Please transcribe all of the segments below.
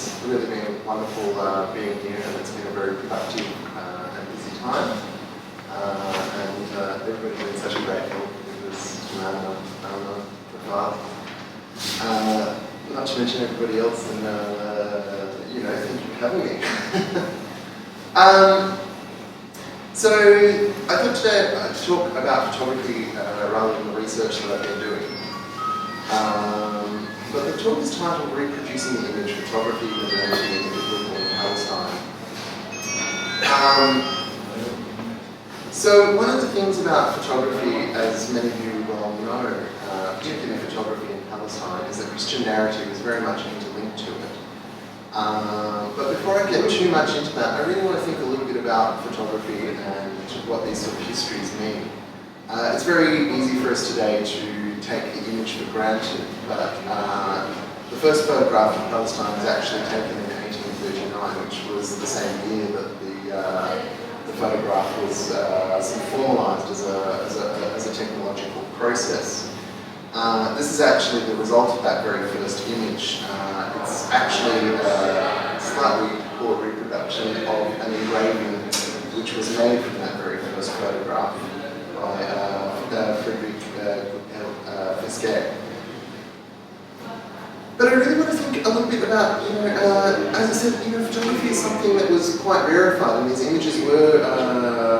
It's really been wonderful being here, and it's been a very productive and busy time. And everybody's been such a great help with this Joanna, the path. Not to mention everybody else, and thank you for having me. So I thought today I'd talk about photography rather than the research that I've been doing. But the talk is titled Reproducing the Image, Photography, Modernity in Biblical Palestine. So one of the things about photography, as many of you well know, particularly photography in Palestine, is that Christian narrative is very much interlinked to it. But before I get too much into that, I really want to think a little bit about photography and what these sort of histories mean. It's very easy for us today to take the image for granted, but the first photograph of Palestine was actually taken in 1839, which was the same year that the photograph was sort of formalised as a technological process. This is actually the result of that very first image. It's actually a slightly poor reproduction of an engraving which was made from that very first photograph by Frederick Fesquet. But I really want to think a little bit about, as I said, photography is something that was quite rarefied, and these images were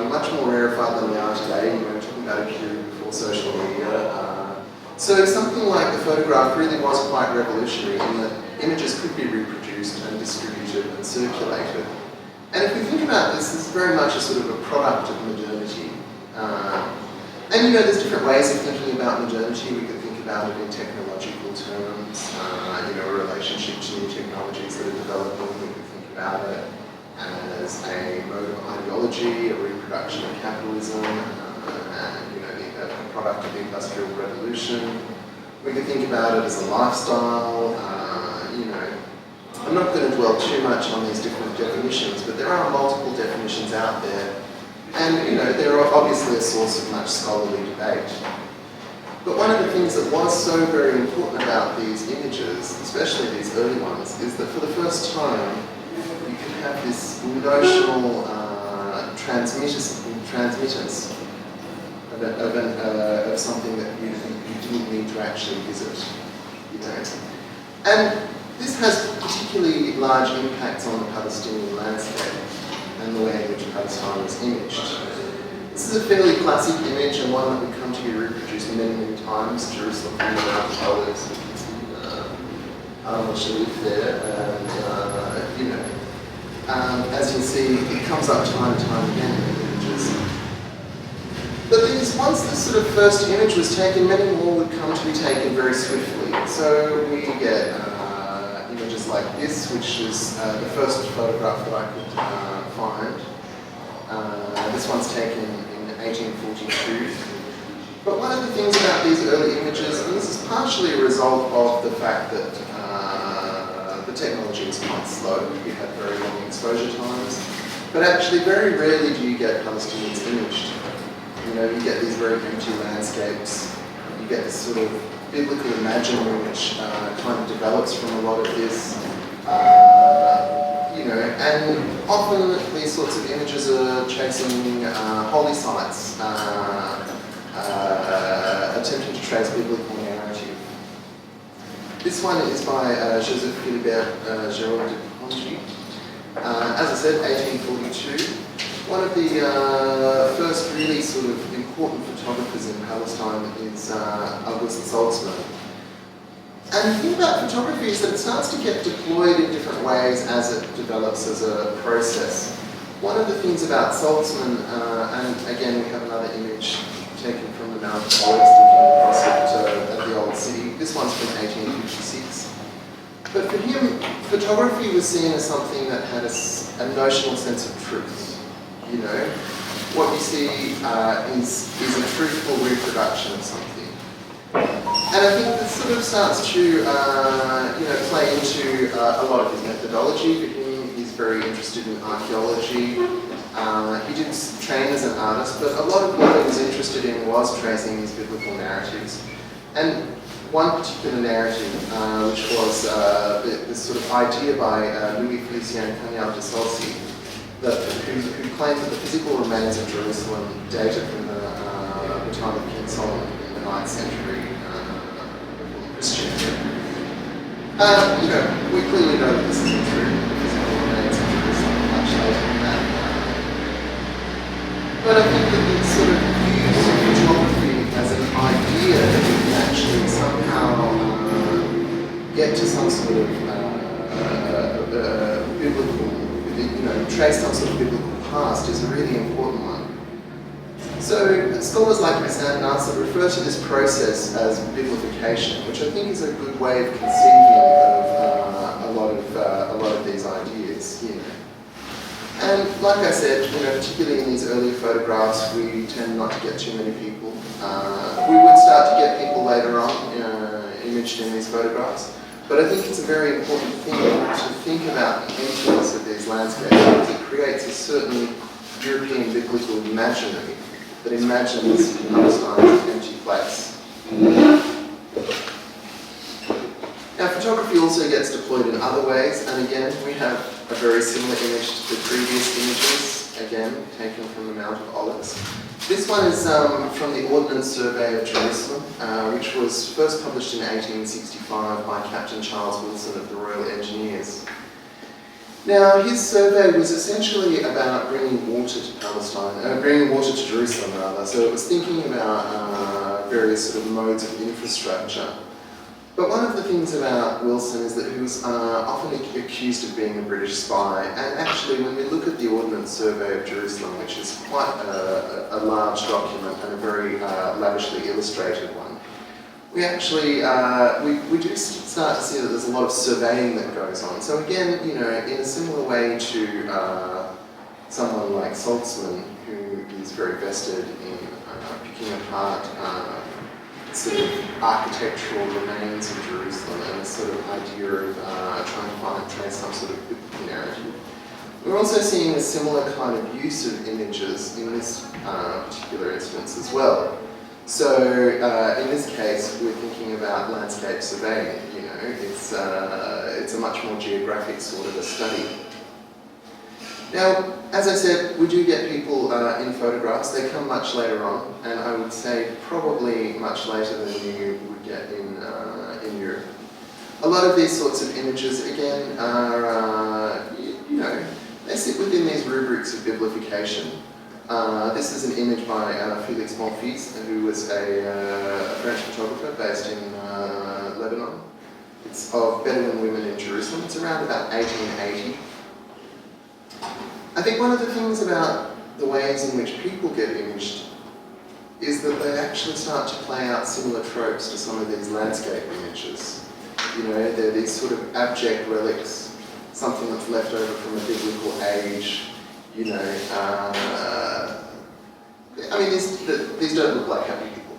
much more rarefied than they are today. We're talking about a period before social media. So something like the photograph really was quite revolutionary in that images could be reproduced and distributed and circulated. And if we think about this, this is very much a sort of a product of modernity. And there's different ways of thinking about modernity. We could think about it in technological terms, a relationship to new technologies that are developing. We could think about it as a mode of ideology, a reproduction of capitalism, a product of the Industrial Revolution. We could think about it as a lifestyle. I'm not going to dwell too much on these different definitions, but there are multiple definitions out there. And, they're obviously a source of much scholarly debate. But one of the things that was so very important about these images, especially these early ones, is that for the first time, you could have this notional transmittance of something that you didn't need to actually visit. And this has particularly large impacts on the Palestinian landscape and the way in which Palestine was imaged. This is a fairly classic image and one that would come to be reproduced many, many times. Jerusalem from the Mount of Olives, Sharif there, and as you can see, it comes up time and time again in the images. But once this sort of first image was taken, many more would come to be taken very swiftly. So we get images like this, which is the first photograph that I could find. This one's taken in 1842. But one of the things about these early images, and this is partially a result of the fact that the technology was quite slow, we had very long exposure times, but actually very rarely do you get Palestinians imaged. You get these very empty landscapes, you get this sort of biblical imagery which kind of develops from a lot of this. And often these sorts of images are chasing holy sites, attempting to trace biblical narrative. This one is by Joseph Philibert Giraud de Pongy. As I said, 1842. One of the first really sort of important photographers in Palestine is August Salzman. And the thing about photography is that it starts to get deployed in different ways as it develops as a process. One of the things about Salzman, and again we have another image taken from the Mount of Olives looking across at the old city. This one's from 1856. But for him, photography was seen as something that had a notional sense of truth. What you see is a truthful reproduction of something. And I think this sort of starts to, play into a lot of his methodology. For him, he's very interested in archaeology. He did train as an artist, but a lot of what he was interested in was tracing these biblical narratives. And one particular narrative, which was this sort of idea by Louis Félicien Cagnard de Saulcy, who claimed that the physical remains of Jerusalem dated from the time of King Solomon in the 9th century Christian era. We clearly know that this isn't true. The physical remains of Jerusalem are much later than that. But I think that this sort of use of photography as an idea that we can actually somehow get to some sort of biblical, trace some sort of biblical past is a really important one. So scholars like Zananiri refer to this process as biblification, which I think is a good way of conceiving of a lot of these ideas. And like I said, particularly in these early photographs, we tend not to get too many people. We would start to get people later on imaged in these photographs. But I think it's a very important thing to think about the emptiness of these landscapes, because it creates a certain European biblical imaginary that imagines Palestine as an empty place. Now, photography also gets deployed in other ways, and again, we have a very similar image to the previous images, again, taken from the Mount of Olives. This one is from the Ordnance Survey of Jerusalem, which was first published in 1865 by Captain Charles Wilson of the Royal Engineers. Now, his survey was essentially about bringing water to Jerusalem rather. So it was thinking about various sort of modes of infrastructure. But one of the things about Wilson is that he was often accused of being a British spy. And actually, when we look at the Ordnance Survey of Jerusalem, which is quite a large document and a very lavishly illustrated one, we actually, we do start to see that there's a lot of surveying that goes on. So again, in a similar way to someone like Saltzman, who is very vested in picking apart sort of architectural remains of Jerusalem and this sort of idea of trying to trace some sort of biblical narrative. We're also seeing a similar kind of use of images in this particular instance as well. So in this case, we're thinking about landscape surveying. It's a much more geographic sort of a study. Now, as I said, we do get people in photographs. They come much later on, and I would say probably much later than you would get in Europe. A lot of these sorts of images, again, are, they sit within these rubrics of biblification. This is an image by Félix Bonfils, who was a French photographer based in Lebanon. It's of Bedouin women in Jerusalem. It's around about 1880. I think one of the things about the ways in which people get imaged is that they actually start to play out similar tropes to some of these landscape images. They're these sort of abject relics, something that's left over from a biblical age. I mean, these don't look like happy people.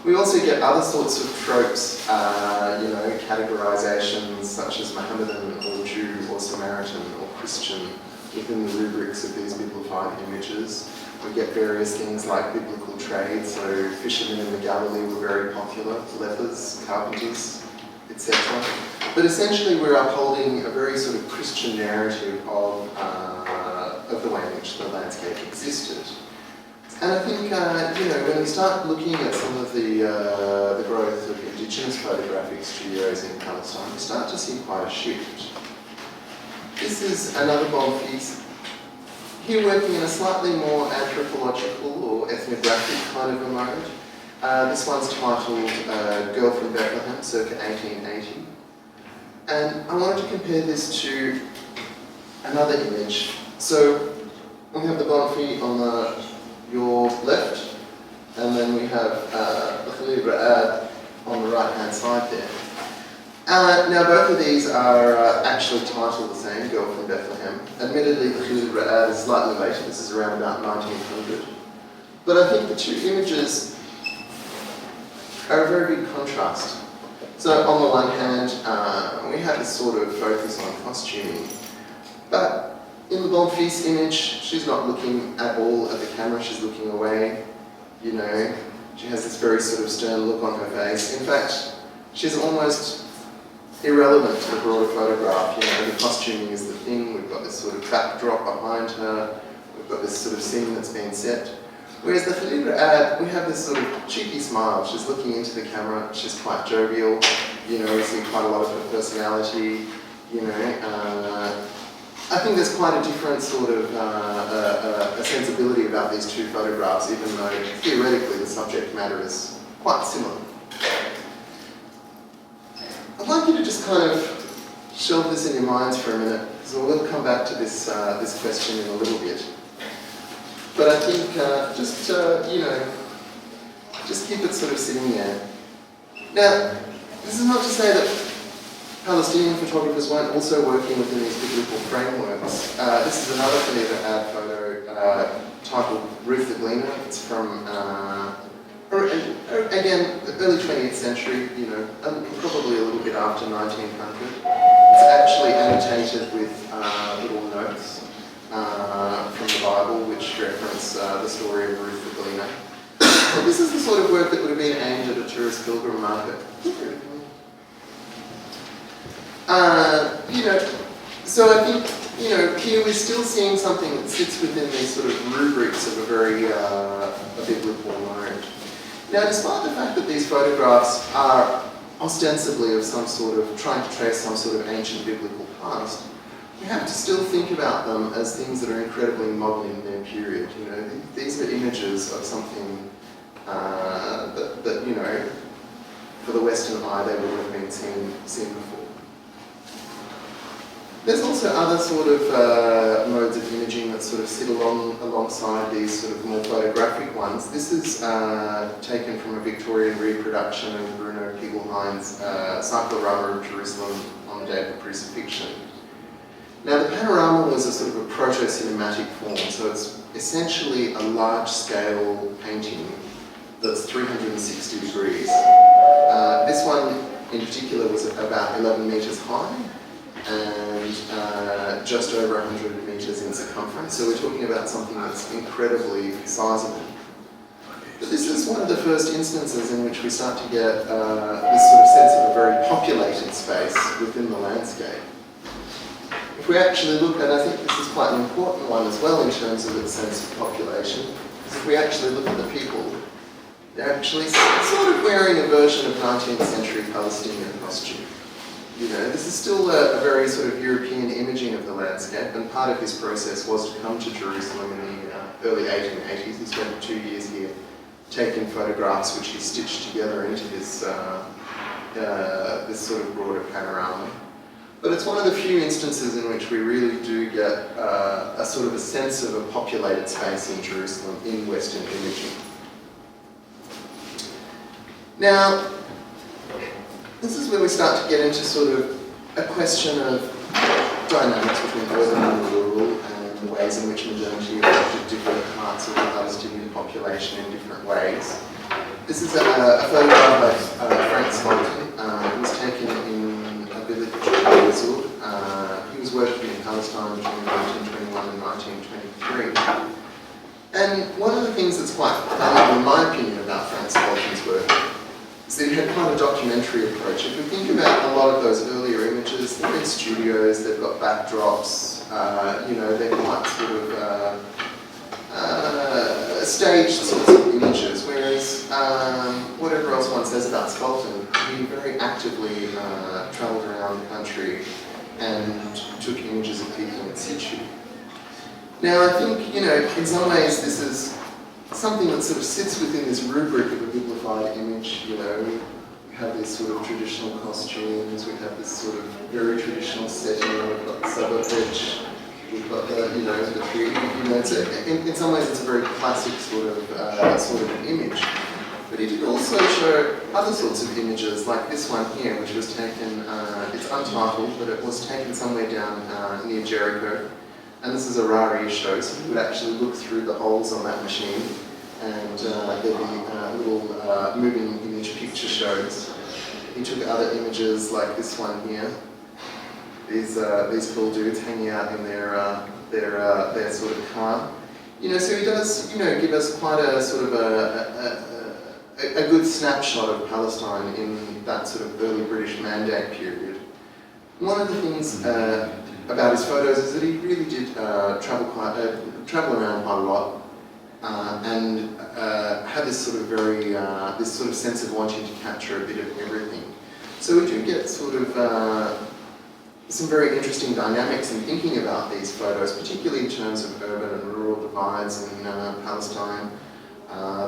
We also get other sorts of tropes, categorizations such as Mohammedan or Jew or Samaritan or Christian within the rubrics of these biblified images. We get various things like biblical trades, so fishermen in the Galilee were very popular, lepers, carpenters, etc. But essentially we're upholding a very sort of Christian narrative of the way in which the landscape existed. And I think, when we start looking at some of the growth of indigenous photographic studios in Palestine, we start to see quite a shift. This is another Bonfils, here working in a slightly more anthropological or ethnographic kind of a mode. This one's titled Girl from Bethlehem, circa 1880. And I wanted to compare this to another image. So we have the Bonfils on your left, and then we have the Khalil Ra'ad on the right-hand side there. Now both of these are actually titled the same, Girl from Bethlehem. Admittedly, the Khalil Ra'ad is slightly later, this is around about 1900. But I think the two images are a very big contrast. So on the one hand, we have this sort of focus on costuming, but in the Bonfils image, she's not looking at all at the camera, she's looking away, She has this very sort of stern look on her face. In fact, she's almost irrelevant to the broader photograph. You know, the costuming is the thing. We've got this sort of backdrop behind her. We've got this sort of scene that's been set. Whereas the Khalifa ad, we have this sort of cheeky smile. She's looking into the camera. She's quite jovial. You know, we see quite a lot of her personality. You know, I think there's quite a different sort of a sensibility about these two photographs, even though theoretically the subject matter is quite similar. I'd like you to just kind of shelve this in your minds for a minute, because we'll come back to this this question in a little bit. But I think you know, just keep it sort of sitting there. Now, this is not to say that Palestinian photographers weren't also working within these biblical frameworks. This is another Khalifa ad photo titled Ruth the Gleaner. It's from, again, the early 20th century, you know, probably a little bit after 1900. It's actually annotated with little notes from the Bible which reference the story of Ruth the Gleaner. But this is the sort of work that would have been aimed at a tourist pilgrim market. You know, so I think, you know, here we're still seeing something that sits within these sort of rubrics of a very a biblical mode. Now, despite the fact that these photographs are ostensibly of some sort of, trying to trace some sort of ancient biblical past, we have to still think about them as things that are incredibly modern in their period. You know, these are images of something that, you know, for the Western eye they would have been seen before. There's also other sort of modes of imaging that sort of sit alongside these sort of more photographic ones. This is taken from a Victorian reproduction of Bruno Piegelhein's Cyclorama of Jerusalem on the day of the crucifixion. Now, the panorama was a sort of a proto-cinematic form, so it's essentially a large-scale painting that's 360 degrees. This one in particular was about 11 metres high and just over 100 metres in circumference, so we're talking about something that's incredibly sizable. But this is one of the first instances in which we start to get this sort of sense of a very populated space within the landscape. If we actually look at, I think this is quite an important one as well in terms of its sense of population, because if we actually look at the people, they're actually sort of wearing a version of 19th century Palestinian costume. You know, this is still a very sort of European imaging of the landscape, and part of his process was to come to Jerusalem in the early 1880s. He spent 2 years here taking photographs which he stitched together into this, this sort of broader panorama. But it's one of the few instances in which we really do get a sort of a sense of a populated space in Jerusalem in Western imaging. Now, this is where we start to get into sort of a question of dynamics between urban and rural and the ways in which modernity affected different parts of the Palestinian population in different ways. This is a photograph by Frank Spontan. It was taken in a village in Azur. He was working in Palestine between 1921 and 1923. And one of the things that's quite valuable, in my opinion, about Frank Spontan's work is that he had quite a documentary approach. If we think about a lot of those earlier images, they're in studios, they've got backdrops, you know, they're quite sort of staged sorts of images, whereas whatever else one says about Spalton, he very actively travelled around the country and took images of people in situ. Now, I think, you know, in some ways this is something that sort of sits within this rubric of a biblified image. You know, we have these sort of traditional costumes, we have this sort of very traditional setting, we've got the suburb edge, we've got the, you know, the tree. You know, it's in some ways it's a very classic sort of image. But he did also show other sorts of images, like this one here, which was taken, it's untitled, but it was taken somewhere down near Jericho. And this is a Rari show, so you would actually look through the holes on that machine, and there'd be little moving image picture shows. He took other images like this one here. These cool dudes hanging out in their sort of car. You know, so he does, you know, give us quite a sort of a a good snapshot of Palestine in that sort of early British Mandate period. One of the things about his photos is that he really did travel around quite a lot and had this sort of this sort of sense of wanting to capture a bit of everything. So we do get sort of some very interesting dynamics in thinking about these photos, particularly in terms of urban and rural divides in Palestine,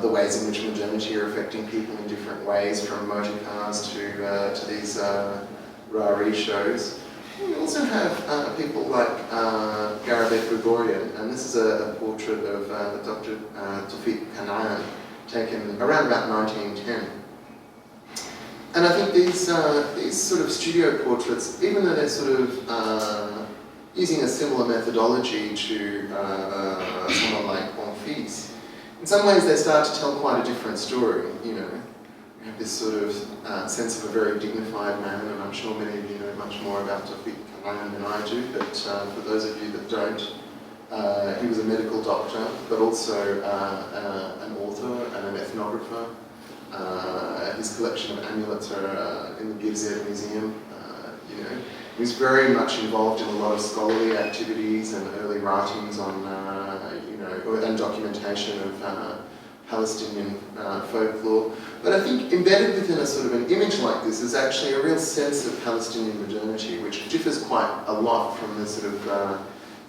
the ways in which modernity are affecting people in different ways, from motor cars to these Rari shows. We also have people like Garabet Gregorian, and this is a portrait of Dr. Qattan, taken around about 1910. And I think these sort of studio portraits, even though they're sort of using a similar methodology to someone like Bonfils, in some ways they start to tell quite a different story. You know, we have this sort of sense of a very dignified man, and I'm sure many of you know much more about Tawfiq Qattan than I do, but for those of you that don't, he was a medical doctor, but also an author and an ethnographer. His collection of amulets are in the Birzeit Museum. You know, he was very much involved in a lot of scholarly activities and early writings on, you know, and documentation of Palestinian folklore. But I think embedded within a sort of an image like this is actually a real sense of Palestinian modernity, which differs quite a lot from the sort of,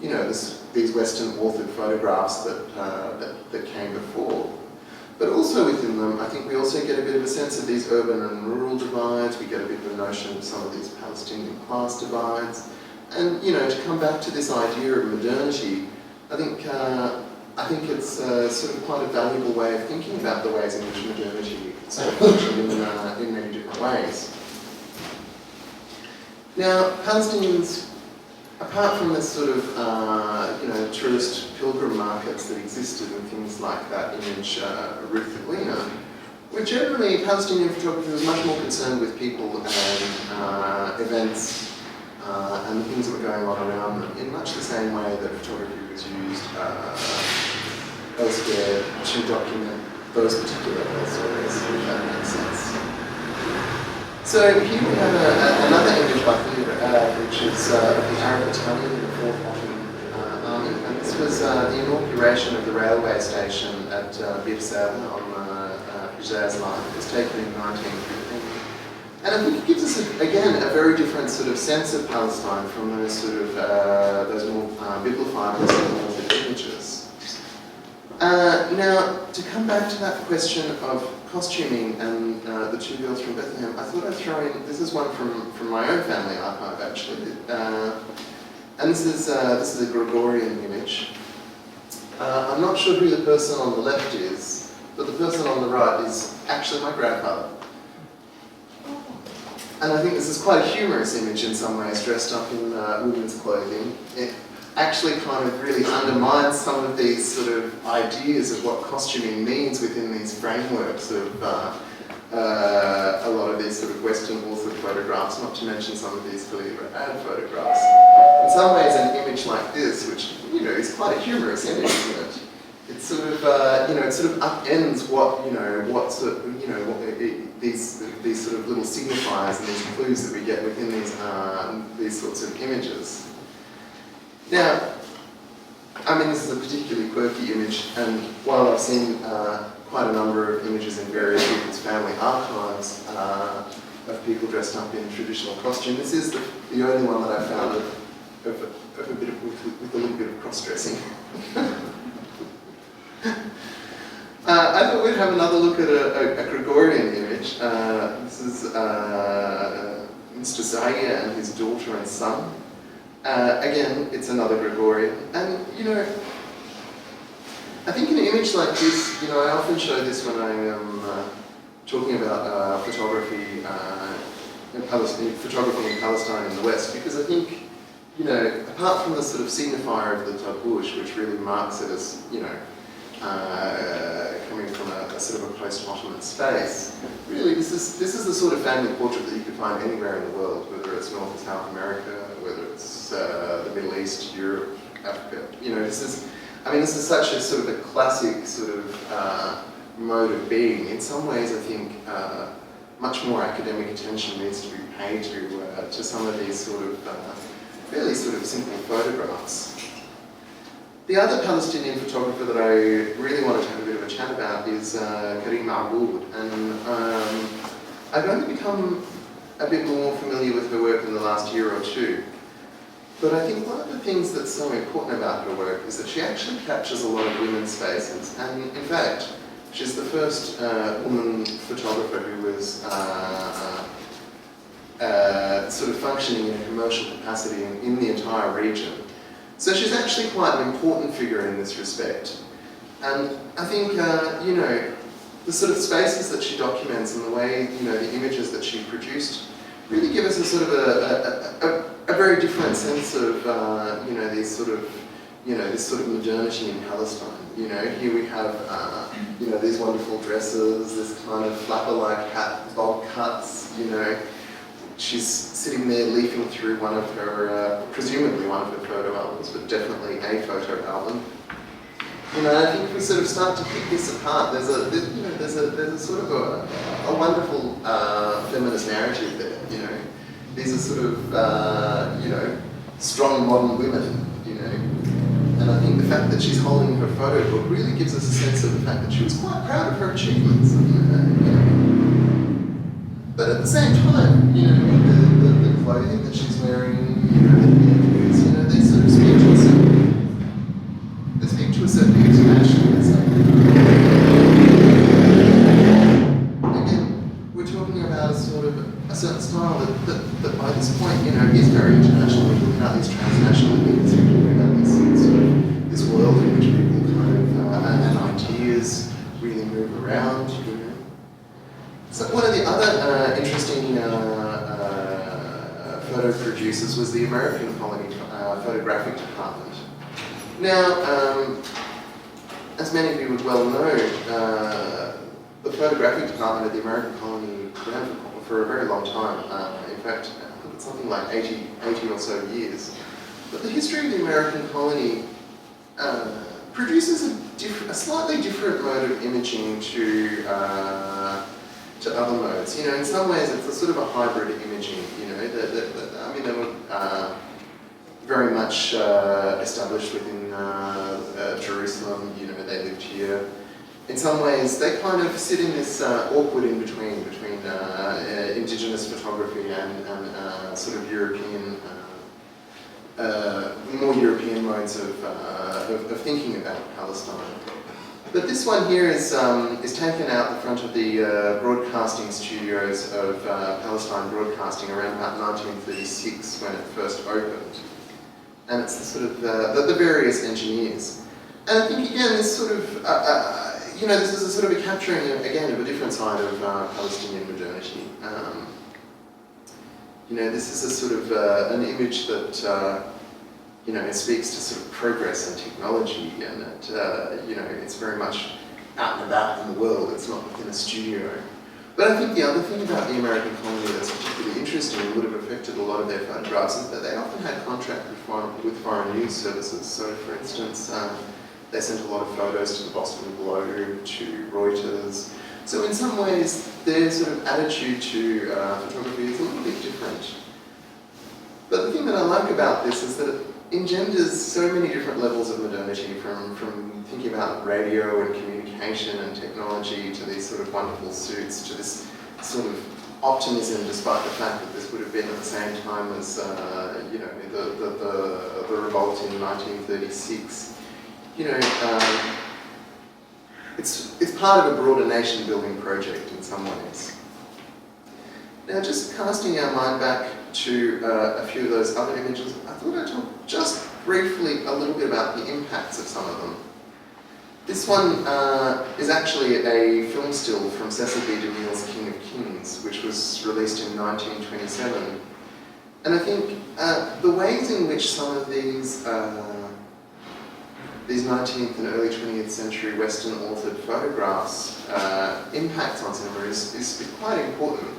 you know, these Western authored photographs that came before. But also within them, I think we also get a bit of a sense of these urban and rural divides. We get a bit of a notion of some of these Palestinian class divides. And, you know, to come back to this idea of modernity, I think it's sort of quite a valuable way of thinking about the ways in which modernity is functioning in many different ways. Now, Palestinians, apart from this sort of, you know, tourist pilgrim markets that existed and things like that image, Ruth the Gleaner, were generally, Palestinian photography was much more concerned with people and events and the things that were going on around them, in much the same way that photography was used elsewhere to document those particular stories, if that makes sense. So here we have another image by Theodore, which is the Arab battalion in the 4th Ottoman Army, and this was the inauguration of the railway station at Birzeit on Hijaz line. It was taken in 1915. And I think it gives us, again, a very different sort of sense of Palestine from those sort of, those more biblified Western images. Now, to come back to that question of costuming and the two girls from Bethlehem, I thought I'd throw in, this is one from my own family archive actually, and this is a Gregorian image. I'm not sure who the person on the left is, but the person on the right is actually my grandfather. And I think this is quite a humorous image in some ways, dressed up in women's clothing. It actually kind of really undermines some of these sort of ideas of what costuming means within these frameworks of a lot of these sort of Western authored photographs, not to mention some of these Khalil Ra'ad photographs. In some ways, an image like this, which, you know, is quite a humorous image, isn't it? It's sort of, you know, it sort of upends what, you know, what sort of, you know, what these sort of little signifiers and these clues that we get within these sorts of images. Now, I mean, this is a particularly quirky image, and while I've seen quite a number of images in various people's family archives of people dressed up in traditional costume, this is the only one that I found of a bit of, with a little bit of cross-dressing. I thought we'd have another look at a Gregorian image. This is Mr. Zahir and his daughter and son. Again, it's another Gregorian. And, you know, I think an image like this, you know, I often show this when I am talking about photography in Palestine in the West, because I think, you know, apart from the sort of signifier of the tabush, which really marks it as, you know, coming from a sort of a post-Ottoman space, really this is the sort of family portrait that you could find anywhere in the world, whether it's North or South America, whether it's the Middle East, Europe, Africa. You know, this is such a sort of a classic sort of mode of being, in some ways I think much more academic attention needs to be paid to some of these sort of fairly sort of simple photographs. The other Palestinian photographer that I really wanted to have a bit of a chat about is Karim Aboud, and I've only become a bit more familiar with her work in the last year or two. But I think one of the things that's so important about her work is that she actually captures a lot of women's faces, and in fact, she's the first woman photographer who was sort of functioning in a commercial capacity in the entire region. So she's actually quite an important figure in this respect. And I think, you know, the sort of spaces that she documents and the way, you know, the images that she produced really give us a sort of a very different sense of, you know, these sort of, you know, this sort of modernity in Palestine. You know, here we have, you know, these wonderful dresses, this kind of flapper-like hat, bob cuts, you know. She's sitting there leafing through one of her, presumably one of her photo albums, but definitely a photo album. You know, I think if we sort of start to pick this apart, there's a sort of a wonderful feminist narrative there. You know, these are sort of you know, strong modern women. You know, and I think the fact that she's holding her photo book really gives us a sense of the fact that she was quite proud of her achievements. You know. But at the same time, you know, the clothing that she's wearing, you know, the haircuts, you know, they sort of speak to a certain internationalism. Again, we're talking about a sort of a certain style that by this point, you know, is very international. We're talking about these transnational things. We're talking about this sort of this world in which people kind of and ideas really move around. You know. So one of the other interesting photo producers was the American Colony Photographic Department. Now, as many of you would well know, the photographic department of the American colony ran for a very long time. In fact, I think it's something like 80 or so years. But the history of the American colony produces a slightly different mode of imaging to other modes. You know, in some ways it's a sort of a hybrid imaging. You know, I mean, they were very much established within Jerusalem. You know, they lived here. In some ways, they kind of sit in this awkward in-between between indigenous photography and sort of European, more European modes of thinking about Palestine. But this one here is taken out the front of the broadcasting studios of Palestine Broadcasting around about 1936 when it first opened. And it's the sort of the various engineers. And I think again, this sort of, you know, this is a sort of a capturing, again, of a different side of Palestinian modernity. You know, this is a sort of an image that, you know, it speaks to sort of progress and technology, and it, you know, it's very much out and about in the world. It's not within a studio. But I think the other thing about the American colony that's particularly interesting and would have affected a lot of their photographs is that they often had contract with foreign news services. So, for instance, they sent a lot of photos to the Boston Globe, to Reuters. So in some ways, their sort of attitude to photography is a little bit different. But the thing that I like about this is that it engenders so many different levels of modernity, from thinking about radio and communication and technology to these sort of wonderful suits, to this sort of optimism, despite the fact that this would have been at the same time as you know, the revolt in 1936. You know, it's part of a broader nation-building project in some ways. Now, just casting our mind back to a few of those other images, I thought I'd talk just briefly a little bit about the impacts of some of them. This one is actually a film still from Cecil B. DeMille's King of Kings, which was released in 1927. And I think the ways in which some of these 19th and early 20th century Western authored photographs impacts on cinema is quite important.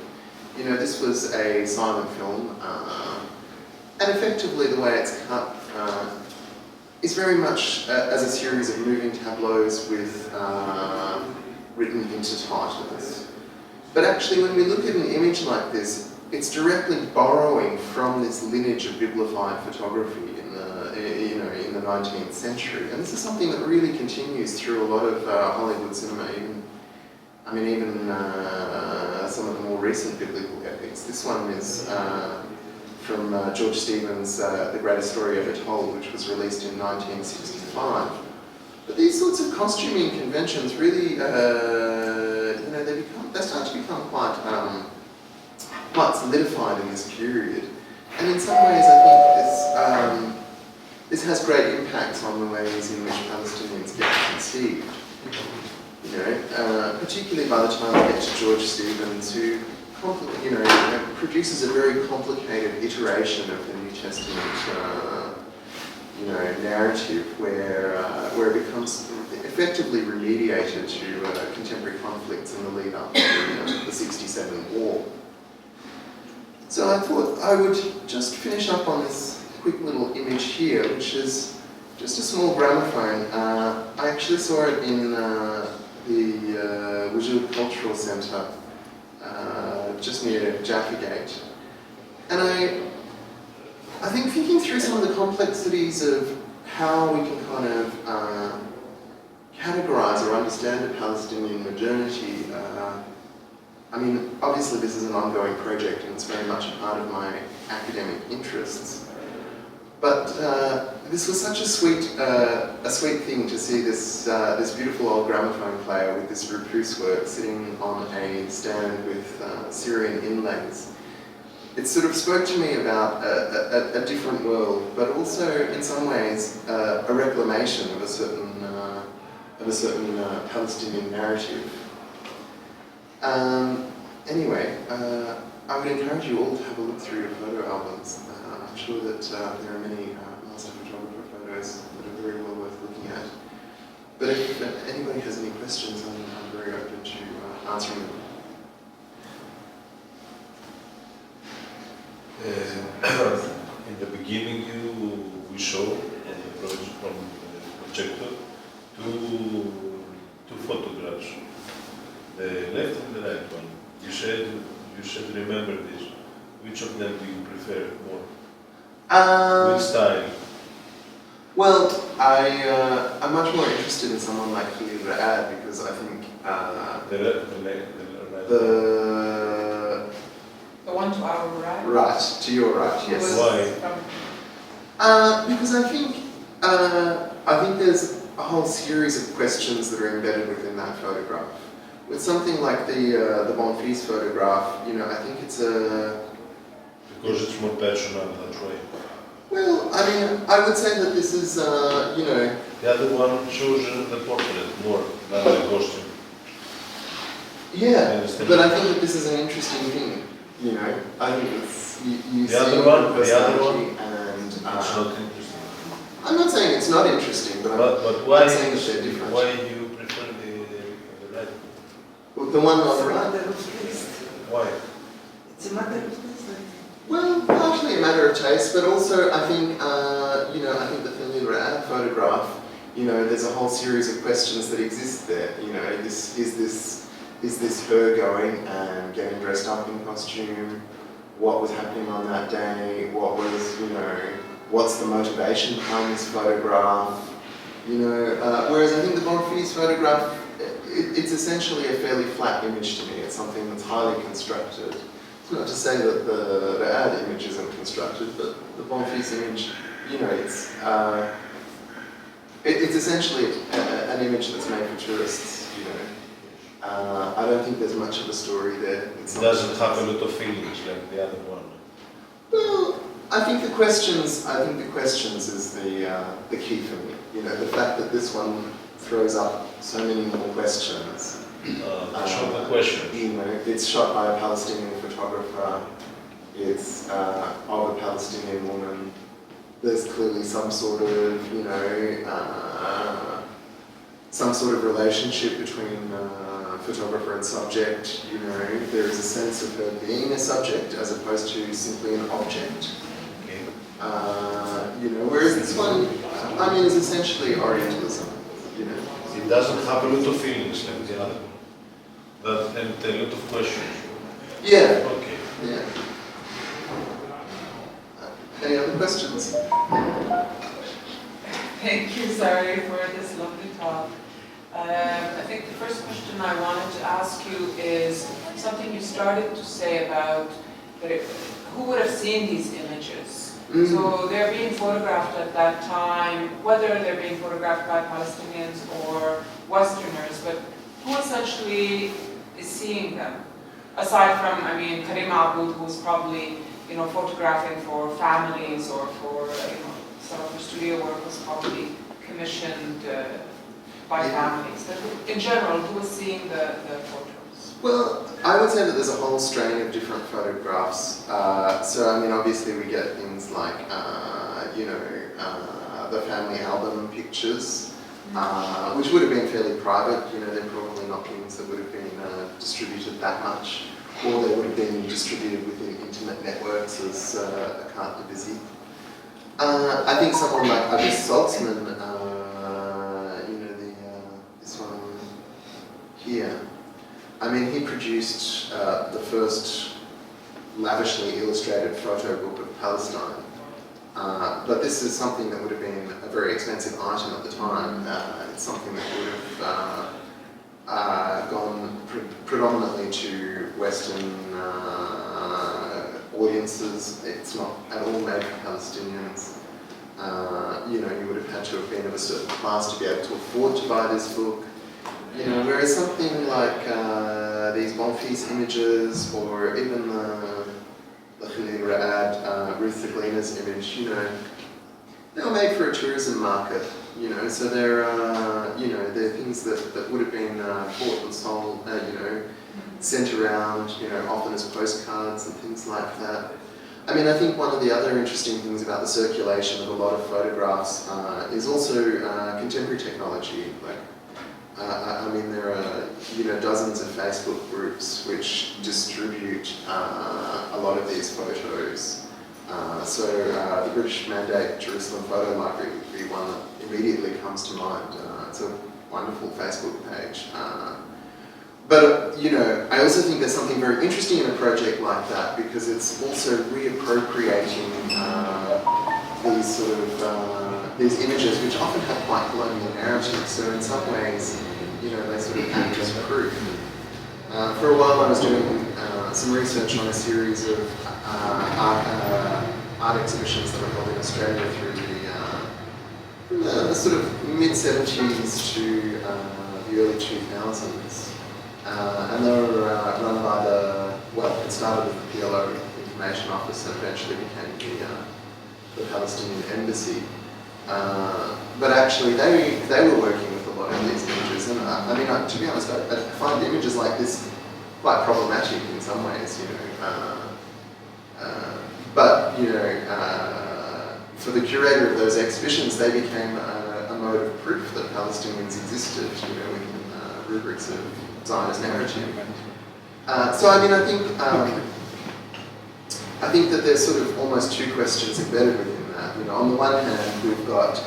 You know, this was a silent film, and effectively the way it's cut is very much as a series of moving tableaus with written into titles. But actually, when we look at an image like this, it's directly borrowing from this lineage of bibliophile photography in the 19th century. And this is something that really continues through a lot of Hollywood cinema, even some of the more recent biblical epics. This one is from George Stevens' The Greatest Story Ever Told, which was released in 1965. But these sorts of costuming conventions really, they start to become quite solidified in this period. And in some ways, I think this has great impacts on the ways in which Palestinians get conceived. Particularly by the time we get to George Stevens, who produces a very complicated iteration of the New Testament, narrative where it becomes effectively remediated to contemporary conflicts in the lead up to the 67 war. So I thought I would just finish up on this quick little image here, which is just a small gramophone. I actually saw it in the Wujud Cultural Centre, just near Jaffa Gate. And I think thinking through some of the complexities of how we can kind of categorise or understand a Palestinian modernity, obviously this is an ongoing project and it's very much a part of my academic interests. But this was such a sweet thing to see this beautiful old gramophone player with this repousse work sitting on a stand with Syrian inlays. It sort of spoke to me about a different world, but also in some ways a reclamation of a certain Palestinian narrative. Anyway, I would encourage you all to have a look through your photo albums. I'm sure that there are many master photographer photos that are very well worth looking at. But if anybody has any questions, I'm very open to answering them. In the beginning, we showed an approach from the projector two photographs, the left and the right one. You should remember this. Which of them do you prefer more? Which style? Well, I'm much more interested in someone like I'Ad because I think the one to our right? Right, to your right, yes. Why? Because I think there's a whole series of questions that are embedded within that photograph. With something like the Bonfils photograph, I think it's a... Because it's more personal that way. Well, I would say that this is, The other one shows the portrait more than the costume. Yeah, but I think that this is an interesting thing. I think it's you the other one, and it's not interesting. I'm not saying it's not interesting, but why I'm saying that they're different. Why do you prefer the right? Well, the one on the right. Why? It's a matter of taste. Well, partially a matter of taste, but also I think I think the I'Ad photograph, there's a whole series of questions that exist there. Is this her going and getting dressed up in costume? What was happening on that day? What's the motivation behind this photograph? Whereas I think the Bonfils photograph, it's essentially a fairly flat image to me. It's something that's highly constructed. It's not to say that the I'Ad image isn't constructed, but the Bonfils image, it's essentially an image that's made for tourists. I don't think there's much of a story there. It doesn't have a lot of feelings like the other one. Well, I think the questions is the key for me. The fact that this one throws up so many more questions. Show the questions. It's shot by a Palestinian photographer. It's of a Palestinian woman. There's clearly some sort of relationship between photographer and subject. There is a sense of her being a subject as opposed to simply an object. Okay. Whereas this one, is essentially Orientalism. It doesn't have a lot of feelings like the other one. That and a lot of questions. Yeah. Okay. Yeah. Any other questions? Thank you, Sary, for this lovely talk. I think the first question I wanted to ask you is something you started to say about who would have seen these images. So they're being photographed at that time, whether they're being photographed by Palestinians or Westerners, but who essentially is seeing them? Aside from, I mean, Karim Aboud, who's probably, you know, photographing for families or for, you know, some of her studio work was probably commissioned by families. But in general, who is seeing the photos? Well, I would say that there's a whole strain of different photographs. So, I mean, obviously we get things like, you know, the family album pictures, which would have been fairly private. You know, they're probably not things that would have been distributed that much, or they would have been distributed within intimate networks as a carte de visite. I think someone like Abu Saltzman, you know, this one here, I mean, he produced the first lavishly illustrated photo book of Palestine. But this is something that would have been a very expensive item at the time. It's something that would have gone predominantly to Western audiences. It's not at all made for Palestinians. You know, you would have had to have been of a certain class to be able to afford to buy this book. You know, whereas something like these Bonfils images, or even the Khalil Ra'ad, Ruth the Gleaner's image, you know, they were made for a tourism market. You know, so they're you know, they're things that would have been bought and sold, you know, sent around, you know, often as postcards and things like that. I mean, I think one of the other interesting things about the circulation of a lot of photographs is also contemporary technology. Like, I mean, there are, you know, dozens of Facebook groups which distribute a lot of these photos. So the British Mandate Jerusalem Photo Library would be one that immediately comes to mind. It's a wonderful Facebook page. But, you know, I also think there's something very interesting in a project like that, because it's also reappropriating these sort of these images, which often have quite colonial narratives. So in some ways, you know, they sort of act as proof. For a while I was doing some research on a series of art exhibitions that were held in Australia through the sort of mid-70s to the early 2000s. And they were run by it started with the PLO Information Office and eventually became the Palestinian Embassy. But actually they were working with a lot of these images, and I mean, to be honest, I find images like this quite problematic in some ways, you know. But, you know, for the curator of those exhibitions, they became a mode of proof that Palestinians existed, you know, within rubrics of Zionist narrative. So I mean, I think that there's sort of almost two questions embedded within that. You know, on the one hand, we've got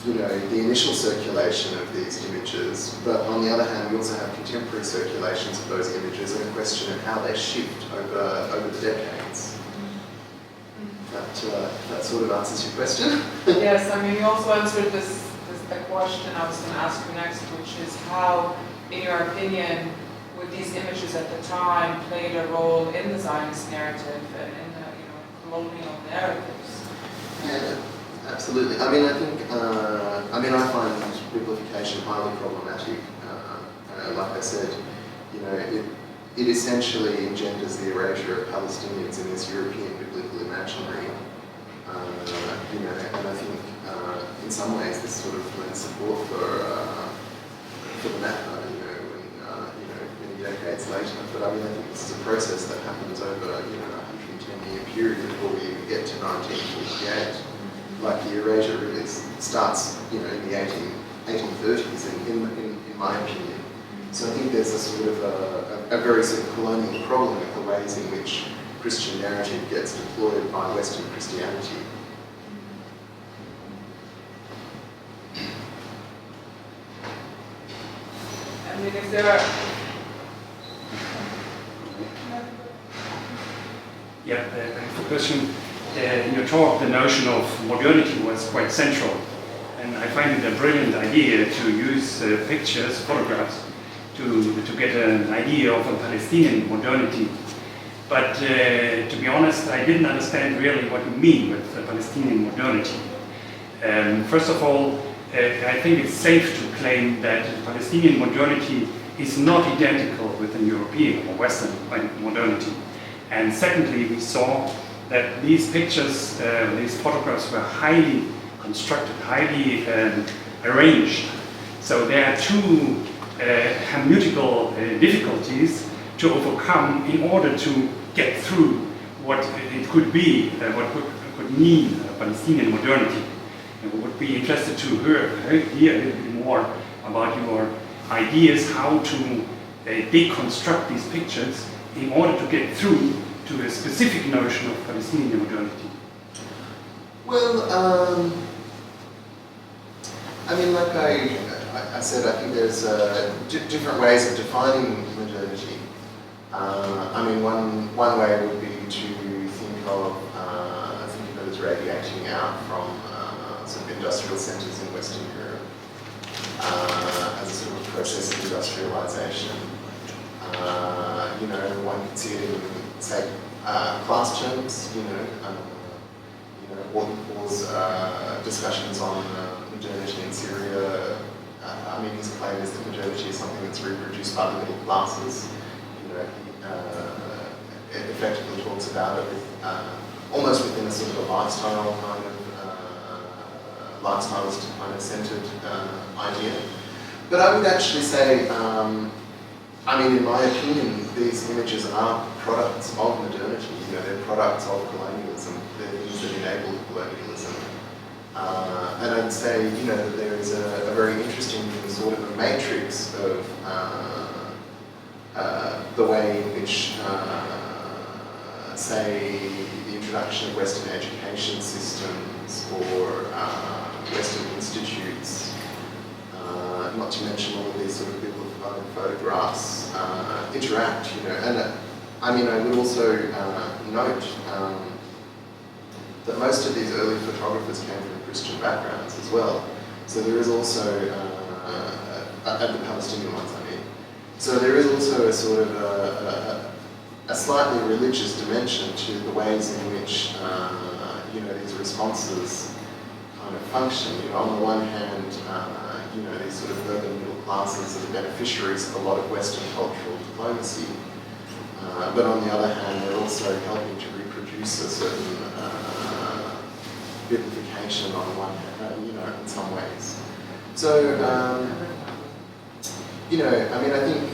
you know, the initial circulation of these images, but on the other hand, we also have contemporary circulations of those images, and a question of how they shift over the decades. That sort of answers your question. Yes, I mean, you also answered the question I was going to ask you next, which is how, in your opinion, would these images at the time played a role in the Zionist narrative and in the, you know, colonial narratives? Yeah, absolutely. I mean, I think, I find biblification highly problematic. Like I said, you know, it essentially engenders the erasure of Palestinians in this European biblical imaginary. You know, and I think in some ways this sort of lends support for the matter, you know, when, you know, many decades later. But I mean, I think this is a process that happens over, you know, a 110-year period before we even get to 1948. Like the erasure really starts, you know, in the 1830s, in my opinion. So I think there's a sort of a very sort of colonial problem with the ways in which Christian narrative gets deployed by Western Christianity. I mean, if there are, Yeah, thanks for the question. In your talk, the notion of modernity was quite central. And I find it a brilliant idea to use pictures, photographs, to get an idea of a Palestinian modernity. But to be honest, I didn't understand really what you mean with Palestinian modernity. First of all, I think it's safe to claim that Palestinian modernity is not identical with an European or Western modernity. And secondly, we saw that these pictures, these photographs were highly constructed, highly arranged. So there are two hermeneutical difficulties to overcome in order to get through what it could be, what could mean Palestinian modernity. And we would be interested to hear a little bit more about your ideas how to deconstruct these pictures in order to get through to a specific notion of Palestinian modernity. Well, I mean, like I said, I think there's different ways of defining modernity. I mean, one way would be to think of it as radiating out from sort of industrial centres in Western Europe as a sort of process of industrialisation. You know, one could see it in, say, class terms. You know, Walton's discussions on modernity in Syria. I mean, his claim is that modernity is something that's reproduced by the middle classes. You know, it effectively talks about it with, almost within a sort of a lifestyle kind of lifestylist kind of centered idea. But I would actually say, I mean, in my opinion, these images are products of modernity. You know, they're products of colonialism. They're things that enable colonialism. And I'd say, you know, that there is a very interesting sort of a matrix of the way in which, say, the introduction of Western education systems or Western institutes, not to mention all of these sort of biblical photographs, interact, you know. And I mean, I would also note that most of these early photographers came from Christian backgrounds as well. So there is also, and the Palestinian ones, I mean. So there is also a sort of a slightly religious dimension to the ways in which, you know, these responses kind of function. You know, on the one hand, you know, these sort of urban middle classes are the beneficiaries of a lot of Western cultural diplomacy. But on the other hand, they're also helping to reproduce a certain vivification on one hand, you know, in some ways. So, you know, I mean, I think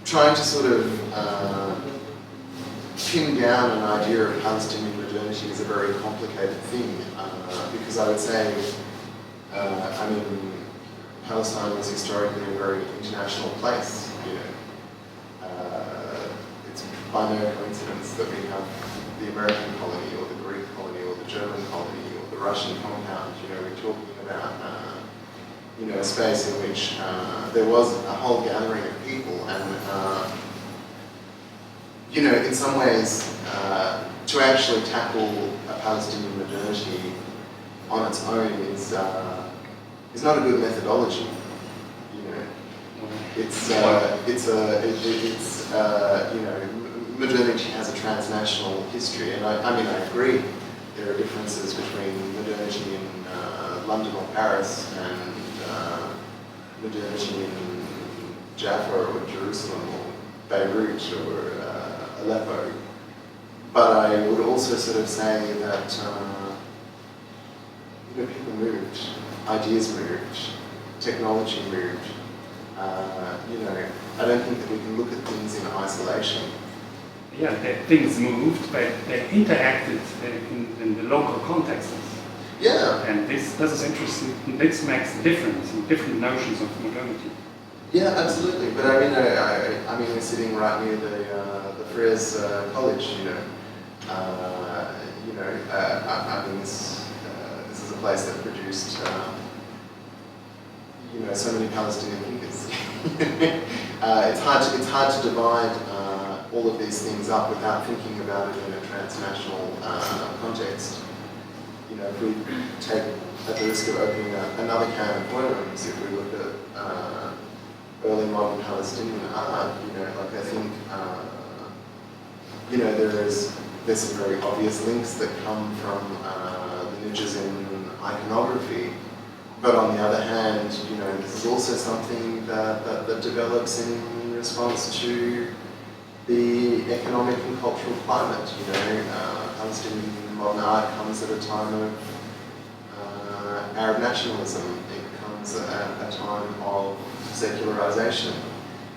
trying to sort of pin down an idea of Palestinian modernity is a very complicated thing, because I would say, I mean, Palestine was historically a very international place, you know. It's by no coincidence that we have the American colony or the Greek colony or the German colony or the Russian compound. You know, we're talking about, you know, a space in which there was a whole gathering of people, and you know, in some ways, to actually tackle a Palestinian modernity on its own is not a good methodology. You know, it's you know, modernity has a transnational history, and I mean, I agree. There are differences between modernity in London or Paris and modernity in Jaffa or Jerusalem or Beirut or Aleppo. But I would also sort of say that you know, people moved, ideas moved, technology moved. You know, I don't think that we can look at things in isolation. Yeah, things moved, but they interacted in the local contexts. Yeah. And this is interesting. This makes a difference in different notions of modernity. Yeah, absolutely. But I mean, I mean, we're sitting right near the Friars College. You know, I mean, this is a place that produced, you know, so many Palestinian thinkers. It's hard to divide all of these things up without thinking about it in a transnational context. You know, if we take, at the risk of opening another can of worms, if we look at early modern Palestinian art, you know, like I think, you know, there's some very obvious links that come from the niches in iconography, but on the other hand, you know, this is also something that develops in response to the economic and cultural climate. You know, Palestinian modern art comes at a time of Arab nationalism. It comes at a time of secularization.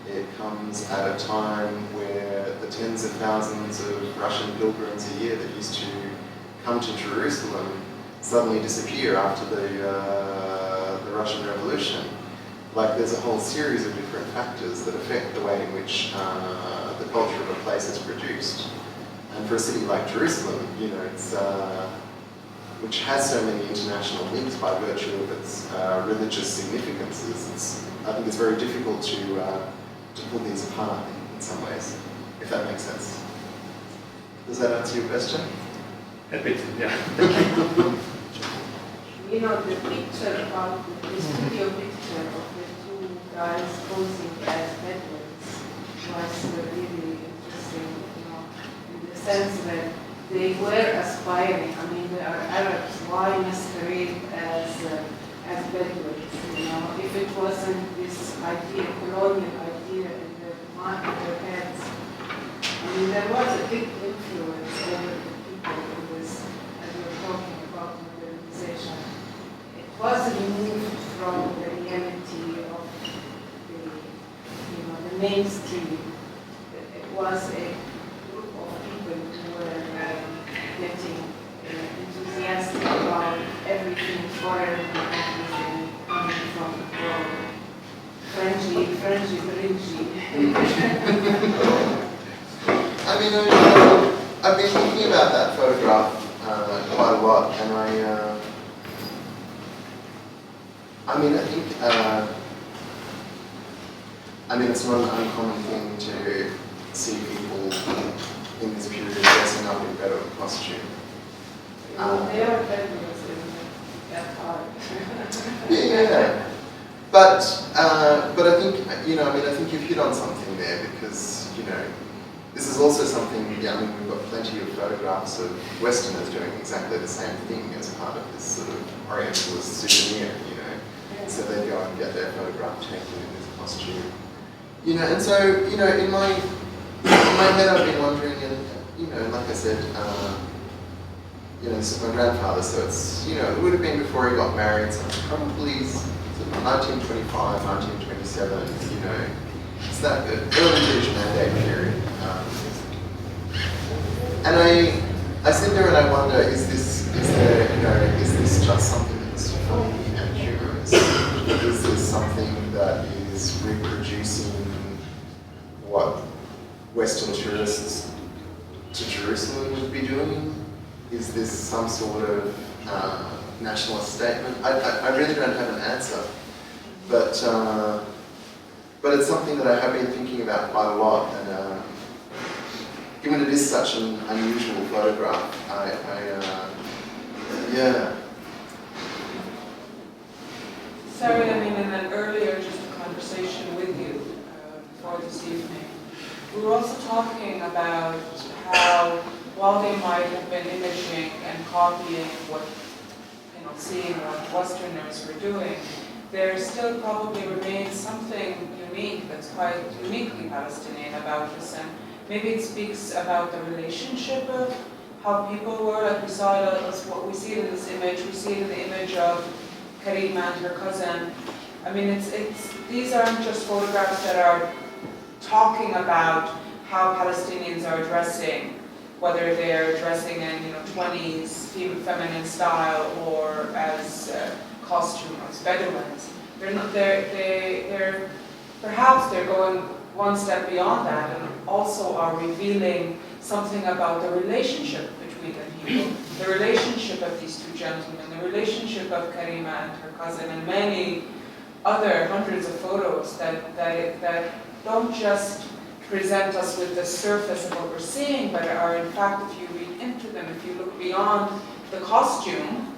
It comes at a time where the tens of thousands of Russian pilgrims a year that used to come to Jerusalem suddenly disappear after the Russian Revolution. Like, there's a whole series of different factors that affect the way in which the culture of a place is produced. And for a city like Jerusalem, you know, it's which has so many international links by virtue of its religious significances, I think it's very difficult to pull these apart in some ways, if that makes sense. Does that answer your question? A bit, yeah. You know, the picture about the studio picture of the two guys posing as Bedouins was really interesting, you know, in the sense that they were aspiring. I mean, they are Arabs. Why masquerade as Bedouins? You know, if it wasn't this idea, colonial idea in their mind, in their heads. I mean, there was a big influence over the people in this, as we're talking about modernization. It was removed from the reality of the, you know, the mainstream. It was a group of people who were getting enthusiastic about everything foreign and everything coming from abroad. Frenzy, fringy. I mean, I've been thinking about that photograph quite a lot, and I mean, I think, I mean, it's not an uncommon thing to see people in this period dressing up in better costume. They are Bedouins in that part. Yeah. But I think, you know, I mean, I think you've hit on something there, because, you know, this is also something, yeah, I mean, we've got plenty of photographs of Westerners doing exactly the same thing as part of this sort of Orientalist souvenir, you know. So they go and get their photograph taken in this costume. You know, and so, you know, in my head I've been wondering, and, you know, like I said, you know, this is my grandfather, so it's, you know, it would have been before he got married, so probably sort of 1925, 1927, you know. It's that early British Mandate period. And I sit there and I wonder, is this just something that's funny and humorous? Is this something that is reproducing what Western tourists to Jerusalem would be doing? Is this some sort of nationalist statement? I really don't have an answer, but it's something that I have been thinking about quite a lot, and given it is such an unusual photograph, yeah. Sary, I mean, in an earlier just a conversation with you before this evening, we were also talking about how, while they might have been imaging and copying what, you know, seeing what Westerners were doing, there still probably remains something unique that's quite uniquely Palestinian about this, and maybe it speaks about the relationship of how people were, like we saw it as what we see it in this image, we see it in the image of Karima and her cousin. I mean, these aren't just photographs that are talking about how Palestinians are dressing, whether they're dressing in, you know, 20s feminine style or as costume as Bedouins. Perhaps they're going one step beyond that and also are revealing something about the relationship between the people, the relationship of these two gentlemen, the relationship of Karima and her cousin, and many other hundreds of photos that don't just present us with the surface of what we're seeing, but are in fact, if you read into them, if you look beyond the costume,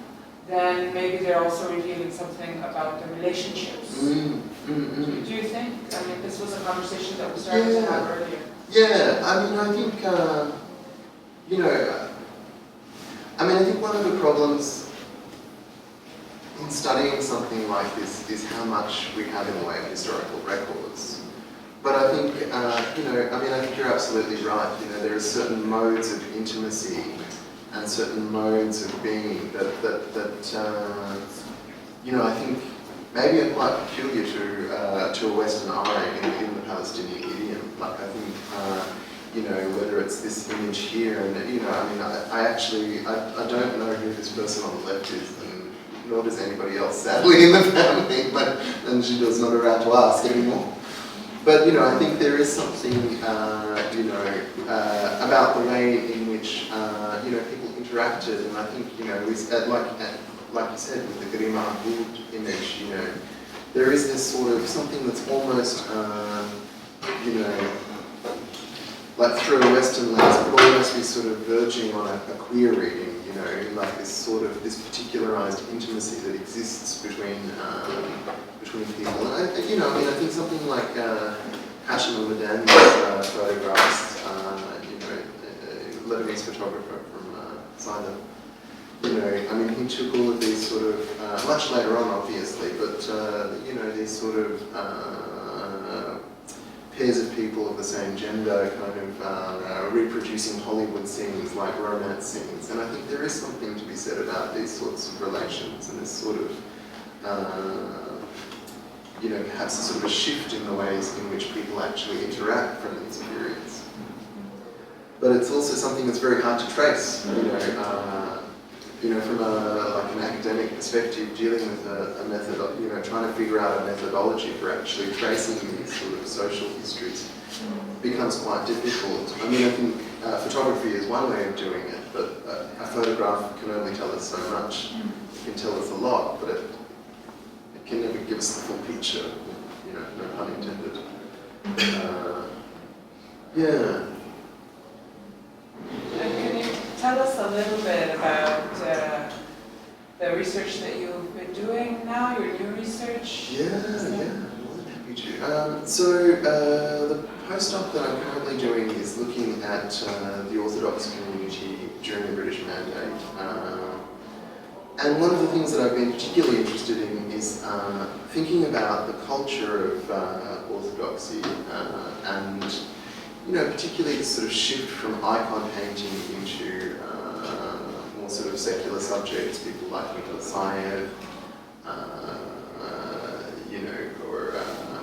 then maybe they're also revealing something about the relationships. Do you think? I mean, this was a conversation that we started to have earlier. Yeah, I mean, I think, you know, I mean, I think one of the problems in studying something like this is how much we have in the way of historical records. But I think, you know, I mean, I think you're absolutely right. You know, there are certain modes of intimacy and certain modes of being that you know, I think maybe are quite peculiar to a Western eye in the Palestinian idiom. Like, I think, you know, whether it's this image here, and, you know, I mean, I don't know who this person on the left is, and nor does anybody else, sadly, in the family, but, and she does not around to ask anymore. But, you know, I think there is something, you know, about the way in which, you know, people interacted, and I think, you know, like you said, with the Grima Hood image, you know, there is this sort of something that's almost, you know, like through a Western lens, but almost be sort of verging on a queer reading, you know, like this sort of, this particularized intimacy that exists between people. And, you know, I mean, I think something like Hashim al-Madani's photographs, you know, Lebanese photographer from Sidon, you know, I mean, he took all of these sort of, much later on obviously, but, you know, these sort of pairs of people of the same gender kind of reproducing Hollywood scenes like romance scenes. And I think there is something to be said about these sorts of relations and this sort of, you know, perhaps a sort of a shift in the ways in which people actually interact from these periods. But it's also something that's very hard to trace, you know, from like an academic perspective, dealing with a method, you know, trying to figure out a methodology for actually tracing these sort of social histories becomes quite difficult. I mean, I think photography is one way of doing it, but a photograph can only tell us so much. It can tell us a lot, but it can never give us the full picture, you know, no pun intended. Yeah. Can you tell us a little bit about the research that you've been doing now, your new research? Yeah, more than happy to. So the postdoc that I'm currently doing is looking at the Orthodox community during the British Mandate. And one of the things that I've been particularly interested in is thinking about the culture of Orthodoxy and, you know, particularly the sort of shift from icon painting into more sort of secular subjects, people like Nicholas Sayev, you know, or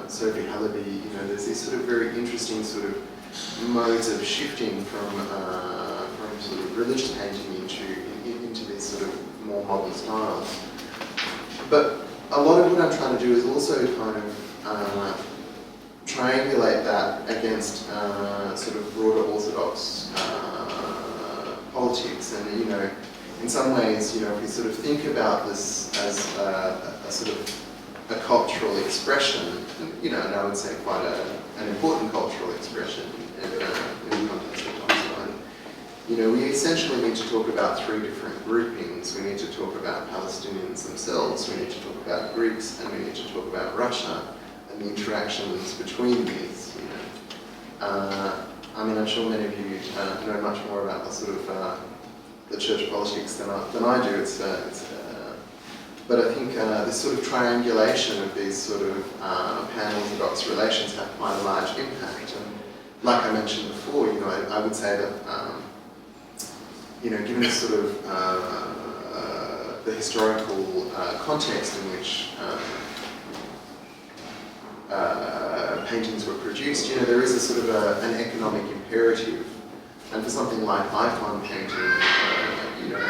Sophie Halaby. You know, there's these sort of very interesting sort of modes of shifting from sort of religious painting into these sort of more modern styles. But a lot of what I'm trying to do is also kind of triangulate that against sort of broader Orthodox politics. And, you know, in some ways, you know, if we sort of think about this as a sort of a cultural expression, you know, and I would say quite an important cultural expression in the context of Palestine, you know, we essentially need to talk about three different groupings. We need to talk about Palestinians themselves, we need to talk about Greeks, and we need to talk about Russia and the interactions between these, you know. I mean, I'm sure many of you know much more about the sort of the church politics than I do. But I think this sort of triangulation of these sort of pan-Orthodox relations have quite a large impact. And like I mentioned before, you know, I would say that, you know, given the sort of the historical context in which paintings were produced, you know, there is a sort of an economic imperative. And for something like icon painting, you know,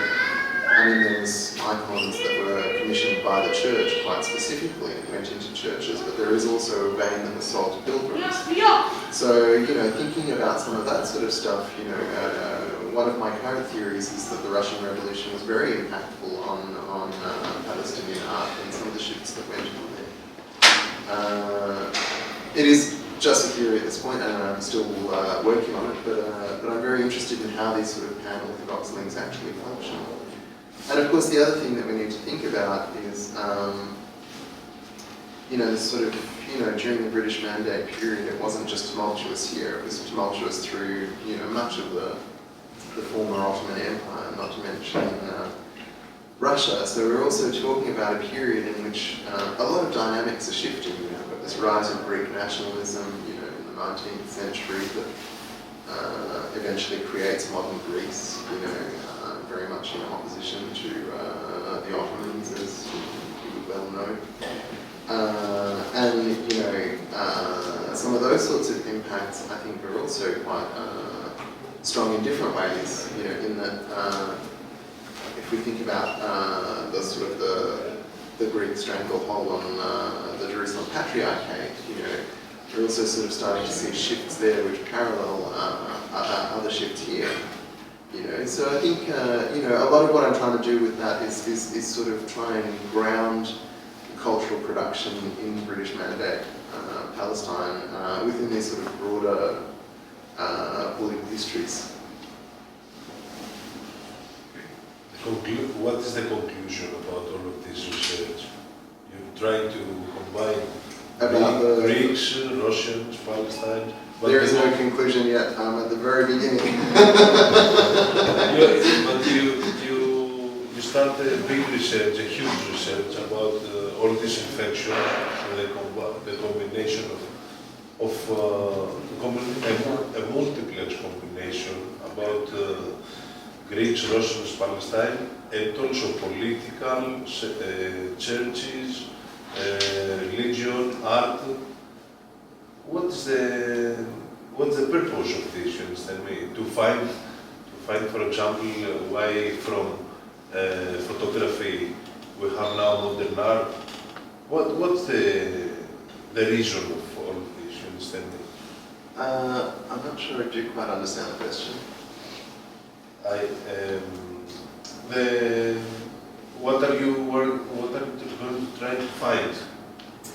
I mean, there was icons that were commissioned by the church quite specifically and went into churches, but there is also a vein that was sold to pilgrims. So, you know, thinking about some of that sort of stuff, you know, one of my current theories is that the Russian Revolution was very impactful on Palestinian art and some of the shifts that went on there. It is just a theory at this point, and I'm still working on it, but I'm very interested in how these sort of pan-orthodox links actually function. And of course, the other thing that we need to think about is, this sort of, during the British Mandate period, it wasn't just tumultuous here, it was tumultuous through, much of the former Ottoman Empire, not to mention Russia. So we're also talking about a period in which a lot of dynamics are shifting. We've got this rise of Greek nationalism, in the 19th century that eventually creates modern Greece, very much in opposition to the Ottomans, as you would well know. Some of those sorts of impacts, I think, are also quite strong in different ways, in that if we think about the sort of the Greek stranglehold on the Jerusalem Patriarchate, we're also sort of starting to see shifts there which parallel other shifts here. So I think a lot of what I'm trying to do with that is sort of try and ground cultural production in British Mandate Palestine within these sort of broader political histories. What is the conclusion about all of this research? You're trying to combine Greeks, Russians, Palestine. There is no conclusion yet. I'm at the very beginning. But you started a big research, a huge research about all these infections and the combination of a multiplex combination about Greeks, Russians, Palestine, and also political, churches, religion, art. What's the purpose of this? You understand me? To find, for example, why from photography we have now modern art. What's the reason of all of this? You understand me? I'm not sure I do quite understand the question. What are you going to try to find?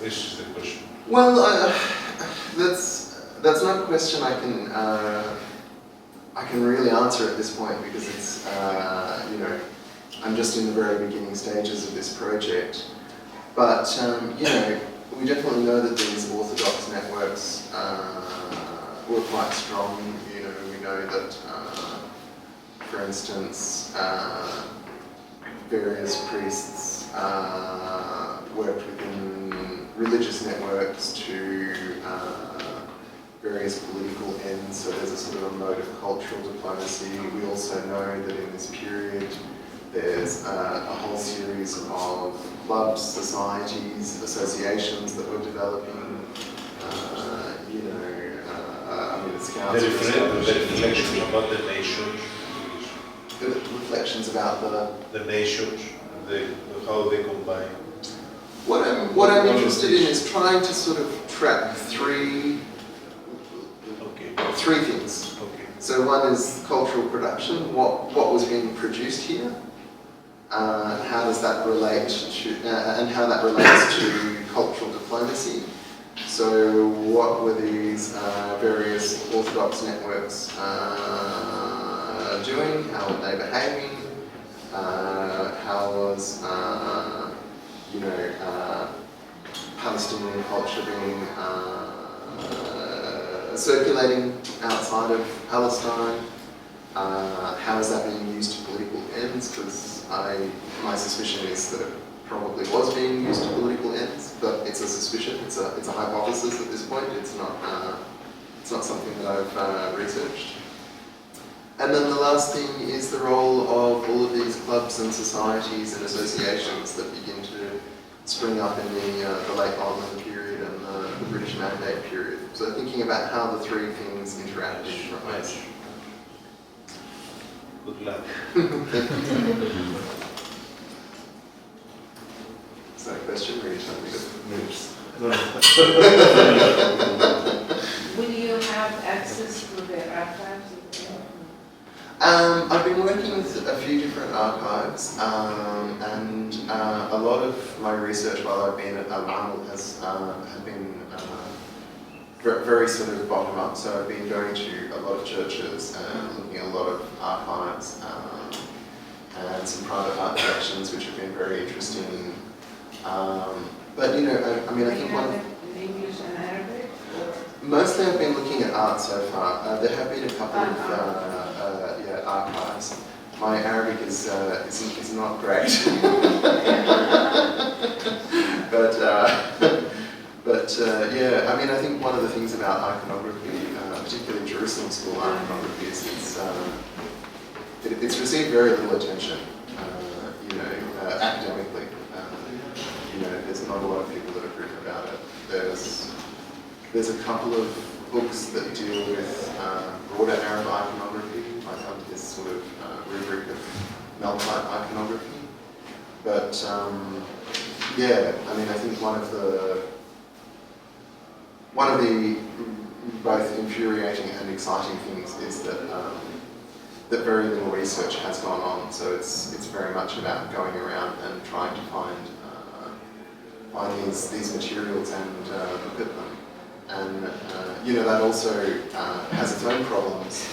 This is the question. Well, that's not a question I can really answer at this point, because it's I'm just in the very beginning stages of this project. But we definitely know that these orthodox networks were quite strong. We know that, for instance, various priests worked within religious networks to various political ends, so there's a sort of a mode of cultural diplomacy. We also know that in this period there's a whole series of clubs, societies, associations that were developing. Scouts. The reflections about the nations. The reflections about the nations, how they combine. What I'm interested in is trying to sort of track three things. Okay. So one is cultural production, what was being produced here, how does that relate to, and how that relates to cultural diplomacy. So what were these various orthodox networks doing? How were they behaving? How was Palestinian culture being circulating outside of Palestine? How is that being used to political ends? Because my suspicion is that it probably was being used to political ends, but it's a suspicion. It's a hypothesis at this point. It's not something that I've researched. And then the last thing is the role of all of these clubs and societies and associations that begin to spring up in the late Ottoman period and the British Mandate period. So thinking about how the three things interact in different ways. Good luck. Is that a question, or are you telling me to move? Will you have access to the archives? I've been working with a few different archives, and a lot of my research while I've been at المعمل has been very sort of bottom up. So I've been going to a lot of churches and looking at a lot of archives and some private art collections, which have been very interesting. But you know, I mean, I think one. In English and Arabic? Mostly I've been looking at art so far. There have been a couple of archives. My Arabic is not great, but yeah, I mean, I think one of the things about iconography, particularly Jerusalem School iconography, is it's received very little attention, you know, academically. You know, there's not a lot of people that have written about it. There's a couple of books that deal with broader Arab iconography, like under this sort of rubric of Melkite iconography. But yeah, I mean, I think one of the both infuriating and exciting things is that that very little research has gone on. So it's very much about going around and trying to find these materials and look at them. And you know, that also has its own problems.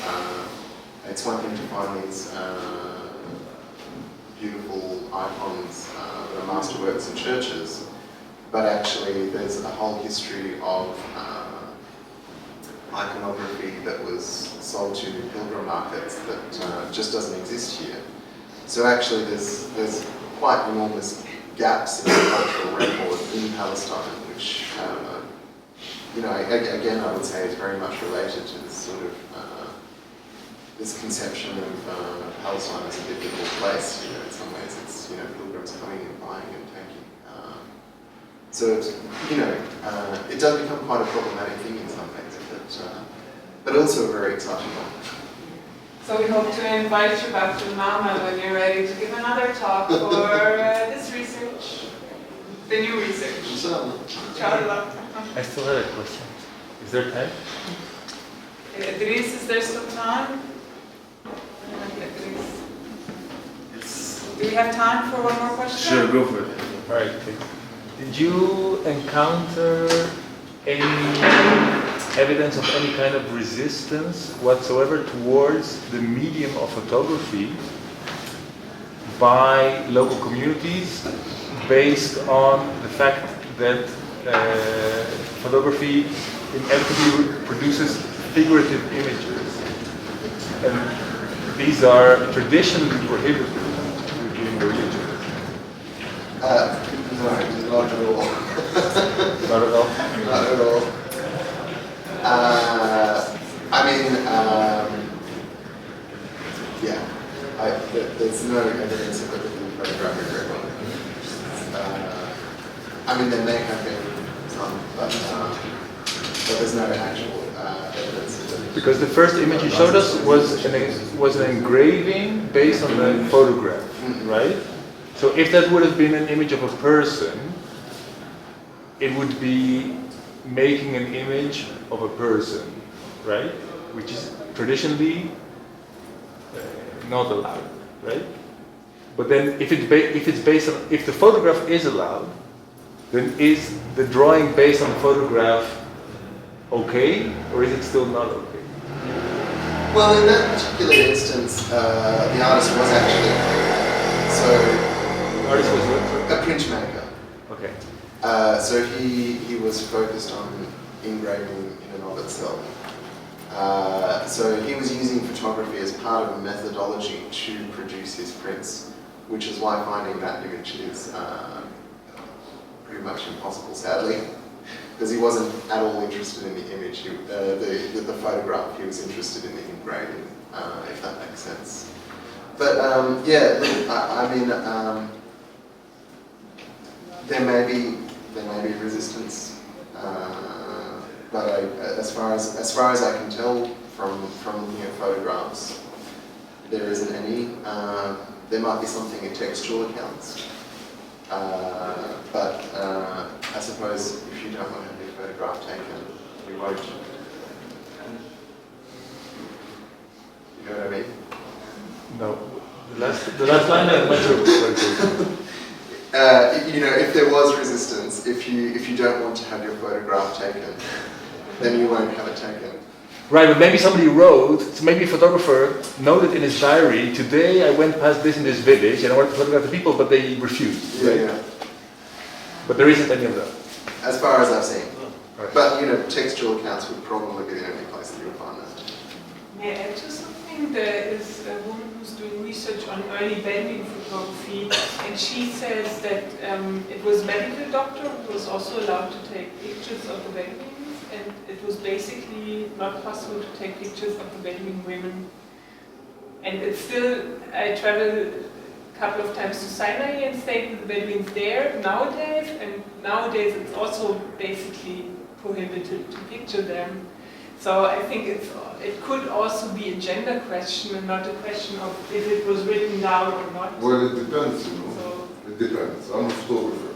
It's one thing to find these beautiful icons that are masterworks in churches, but actually there's a whole history of iconography that was sold to pilgrim markets that just doesn't exist here. So actually there's quite enormous gaps in the cultural record in Palestine, which you know, again, I would say is very much related to this sort of this conception of Palestine as a biblical place. You know, in some ways, it's, you know, pilgrims coming and buying and taking. So it's, you know, it does become quite a problematic thing in some ways, but also a very exciting one. So we hope to invite you back to the MAMA when you're ready to give another talk for this research, the new research. Inshallah. I still had a question. Is there time? Idris, is there still time? Do we have time for one more question? Sure, go for it. All right, thanks. Did you encounter any evidence of any kind of resistance whatsoever towards the medium of photography by local communities based on the fact that photography inevitably produces figurative images, and these are traditionally prohibited within the religion? No, not at all. Not at all? Not at all. I mean, yeah, there's no evidence of it in the photographic record. I mean, there may have been some, but there's no actual evidence of it. Because the first image you showed us was an engraving based on the photograph, right? So if that would have been an image of a person, it would be making an image of a person, right? Which is traditionally not allowed, right? But then if it's based on, if the photograph is allowed, then is the drawing based on the photograph okay, or is it still not okay? Well, in that particular instance, the artist was actually The artist was what? a printmaker. Okay. So he was focused on engraving in and of itself. So he was using photography as part of a methodology to produce his prints, which is why finding that image is pretty much impossible, sadly, because he wasn't at all interested in the image, the photograph. He was interested in the engraving, if that makes sense. But yeah, I mean, there may be resistance, but as far as I can tell from looking at photographs, there isn't any. There might be something in textual accounts, but I suppose if you don't want to have your photograph taken, you won't. You know what I mean? No. The last line I went through. You know, if there was resistance, if you don't want to have your photograph taken, then you won't have it taken. Right, but maybe somebody wrote, so maybe a photographer noted in his diary, today I went past this in this village and I wanted to photograph the people, but they refused. Yeah, right? yeah. But there isn't any of that. As far as I've seen. Right. But, you know, textual accounts would probably be the only place that you'll find that. May I add to something? There is a woman who's doing research on early Bedouin photography, and she says that it was a medical doctor who was also allowed to take pictures of the Bedouins, and it was basically not possible to take pictures of the Bedouin women. And it's still, I traveled a couple of times to Sinai and stayed with the Bedouins there nowadays, and nowadays it's also basically prohibited to picture them. So I think it could also be a gender question and not a question of if it was written down or not. Well, it depends, you know. So, It depends. I'm a photographer.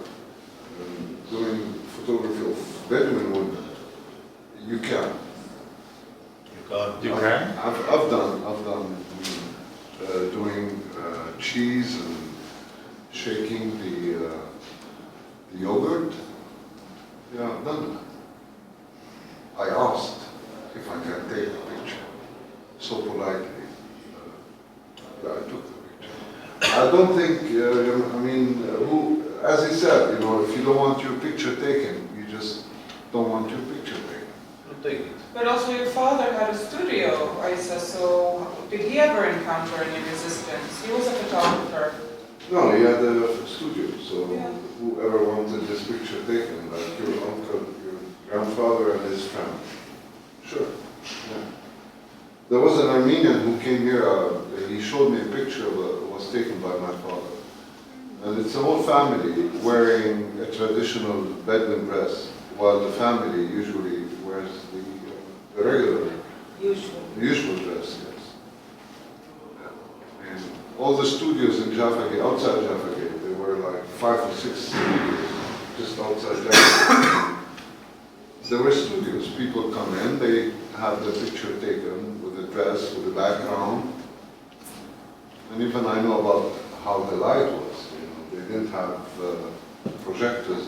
Doing photography of Bedouin women, you can. You can't. You can? I've done doing cheese and shaking the yogurt. Yeah, I've done that. I asked if I can take a picture. So politely, I took the picture. I don't think, as he said, you know, if you don't want your picture taken, you just don't want your picture taken. Don't take it. but also your father had a studio, Isa, so did he ever encounter any resistance? He was a photographer. No, he had a studio, so Yeah. whoever wanted this picture taken, like your uncle, your grandfather and his friend. Sure. Yeah. There was an Armenian who came here, he showed me a picture that was taken by my father. And it's a whole family wearing a traditional Bedouin dress, while the family usually wears the regular, the usual dress, yes. And all the studios in Jaffa Gate, outside Jaffa Gate, there were like 5 or 6 studios just outside Jaffa Gate. There were studios, people come in, they have the picture taken with the dress, with the background. And even I know about how the light was, you know, they didn't have projectors.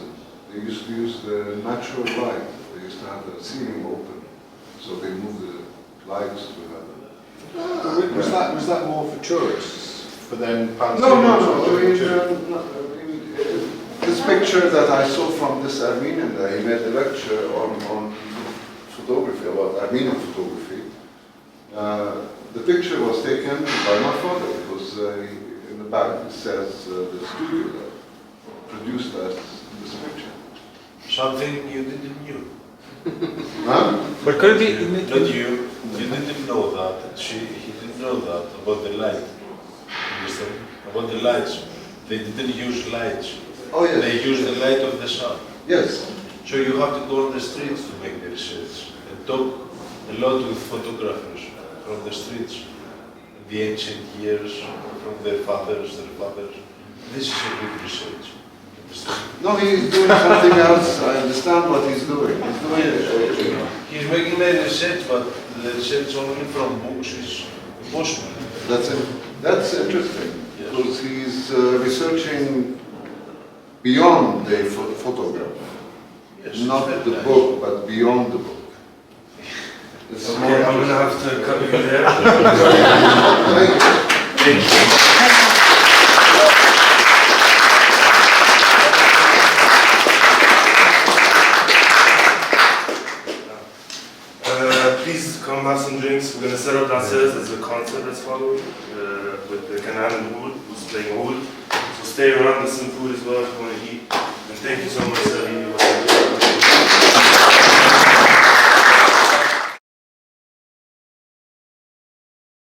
They used to use the natural light. They used to have the ceiling open, so they moved the lights to have Was that more for tourists? For then Palestinians? This picture that I saw from this Armenian guy, he made a lecture on photography, about Armenian photography. The picture was taken by my father. It was in the back, it says the studio that produced this picture. Something you didn't know. Huh? But could it be... Not you. You didn't know that. He didn't know that about the light. Understand? About the lights. They didn't use lights. Oh yes. They use the light of the sun. Yes. So you have to go on the streets to make the research and talk a lot with photographers from the streets, in the ancient years, from their fathers. This is a good research. No, he's doing something else. I understand what he's doing. He's making a research, but the research only from books is impossible. That's interesting, because he's researching beyond the photograph. Yes, Not very the nice. book, but beyond the book. It's Okay, I'm gonna have to cut you there. Thank you. Please come have some drinks. We're gonna set up downstairs. There's a concert that's following with the Qattan and Oud, who's playing Oud. So stay around, there's some food as well if you want to eat. And thank you so much, Sary.